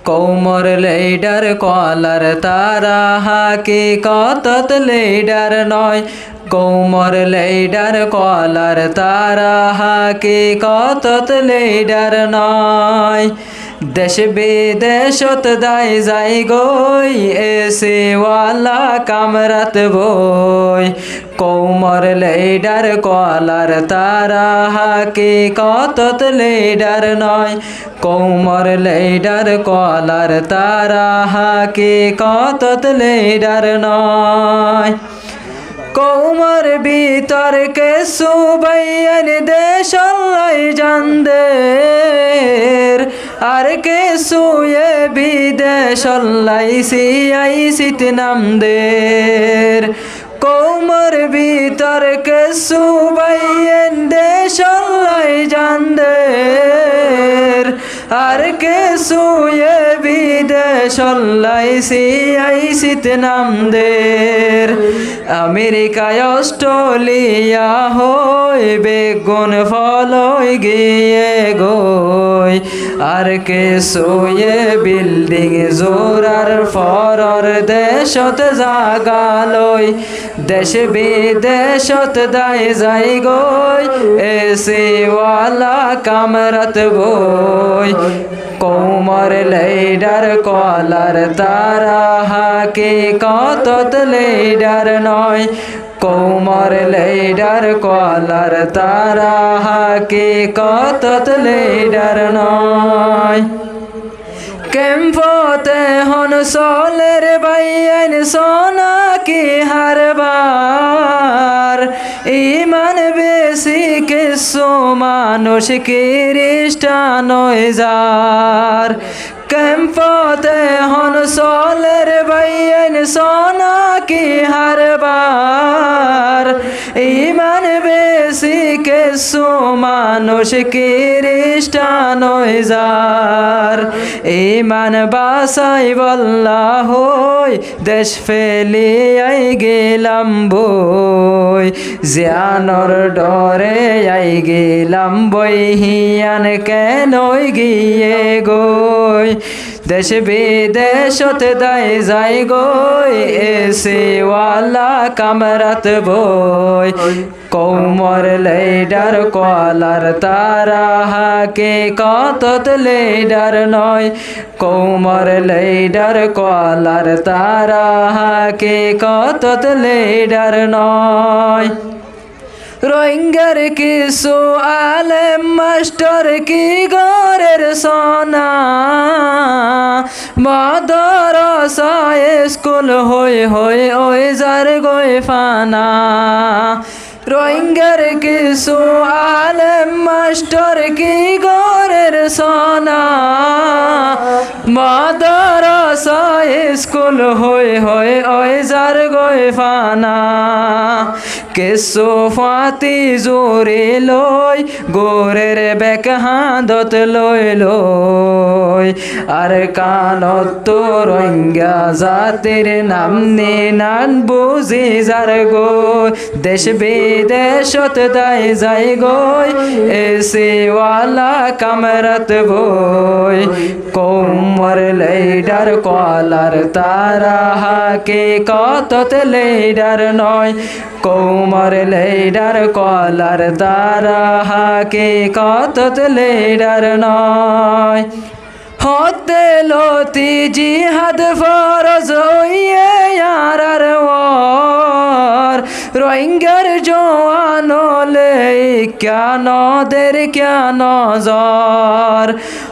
কৌমর ladder কলার তারা হাকিকতত ladder নয় কৌমর ladder কলার তারা হাকিকতত লেডার নয় দেশ বিদেশত দায় যাই গই এসে ওয়ালা কামরাত বই কৌমর লেডার কলার তারা হাকিকতত লেডার নয় কৌমর লেডার কলার তারা হাকিকতত লেডার নয় কৌমর বিতর্কে সুবাইয়ান দেশাল্লাই জানদের আর কে সুয়ে বিদেশাল্লাই সিয়াই সিত নামদের কৌমর বিতর্কে সুবাইয়ান দেশাল্লাই জানদের আর কে সুয়ে বিদেশাল্লাই সিয়াই সিত নামদের আমেরিকায় অস্ট্রেলিয়া হই বেগুন ফলই গিয়ে গই আর কে সোয়ে বিল্ডিং জোরার ফরর দেশত জাগালই দেশ বিদেশত দায় যাই গই এসে ওয়ালা কামরাত বই কৌমর লেডার কলার তারা হাকিকতত লেডার নয় কৌমর লেডার কলার তারা হাকিকতত লেডার নয় কেম্পতে হন সোলের বাইন সোনা কি হারবার ইমান বেশি কিছু মানুষ খ্রিস্টান যার কেম্পতে হন সোলের বাইন সোনা কি হারবার ইমান বেশি কিছু মানুষ খ্রিস্টান যার ইমান বাসাই বল্লা হই দেশ ফেলিয়াই গেলাম বই জিয়ানর ডরে আই গেলাম বই হিয়ান কেনই গিয়ে গই দেশ বিদেশত দায় যাই গই এসে ওয়ালা কামরাত বই কৌমর লেডার কলার তারা হাকিকতত লেডার নয় কৌমর লেডার কলার তারা হাকিকতত লেডার নয় রোহিঙ্গার কিছু আলেম মাস্টার কি গরের সোনা মাদ্রাসায় স্কুল হই হই ওই যার গই ফানা রোহিঙ্গার কিছু আলেম মাস্টার কি গরের সোনা মাদ্রাসায় স্কুল হই হই ওই যার গই ফানা কেসো ফাতি জোরে লই গোরের বেক হাঁদত লই লই আর কানত তো রোহিঙ্গা জাতির নাম নে নান বুঝি যার গই দেশ বিদেশত দায় যাই গই এসে ওয়ালা কামরাত বই কৌমর লেডার কলার তারা হাকিকতত লেডার নয় কৌমর লেডার কলার তারা হাকিকতত লেডার নয় হতে লতি জিহাদ ফরজ হইয়ে ইয়ার ওয়ার রোহিঙ্গার জওয়ান লে কেন দের কেন জ্বর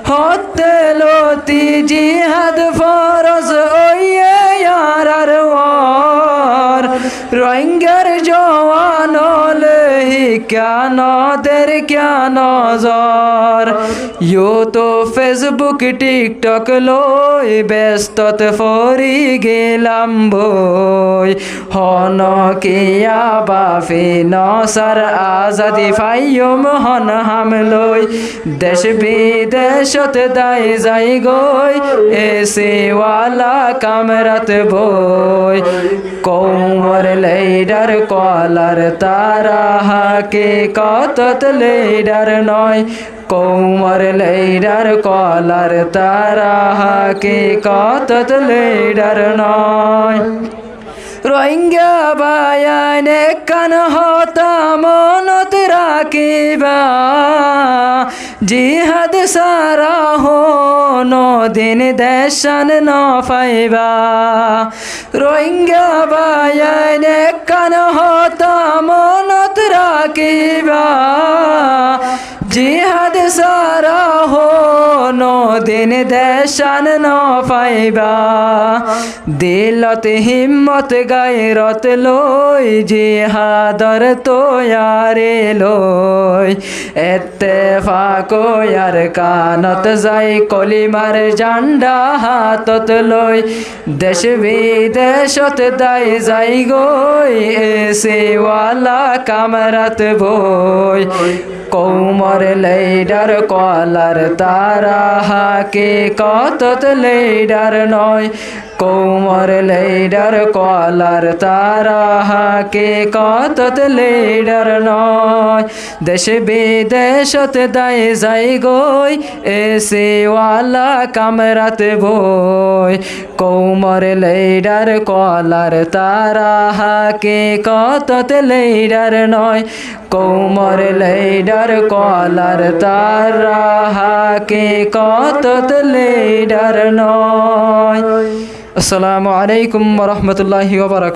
হতে লতি জিহাদ ফরজ হইয়ে ইয়ার ওয়ার রোহিঙ্গার জওয়ান লে কেন দের কেন জ্বর ইউ তো ফেসবুক টিকটক লই ব্যস্তত ফরি গেলাম বই হন কিয়া বাফি নসার আজাদি ফাইয়ম হন হামলই দেশ বিদেশত দায় যাই গই এসে ওয়ালা কামরাত বই কৌমর লেডার কলার তারা হাকিকতত লেডার নয় কৌমর লেইডার কলার তারা হাকিকতত লেইডার নয় রোহিঙ্গা বায়ানে কান হতা মনত রাখিবা জিহাদ সারা হনো দিন দেশান ন পাইবা রোহিঙ্গা বায়ানে কান হতা মনত রাখিবা জিহাদ সারা হনো দিন দেশান ন পাইবা দিলত হিম্মত গায়রত লই জিহাদর তোয়ারে লই ইত্তেফাক আর কানত যাই কলিমার জান্ডা হাতত লই দেশ বিদেশত দাই যাই গই এসে ওয়ালা কামরাত বই কৌমর লেইডার কলার তারা হাকিকতত লেইডার নয় কৌমর লেইডার কলার তারা হাকিকতত লেইডার নয় দেশ বিদেশত দায় যাই গই এসে ওয়ালা কামরাত বই কৌমর লেইডার কলার তারা হাকিকতত লেইডার নয় কৌমর লেইডার কলার তারা হাকিকতত লেইডার নয়। আসসালামু আলাইকুম ওয়া রাহমাতুল্লাহি ওয়া বারাকাতুহু।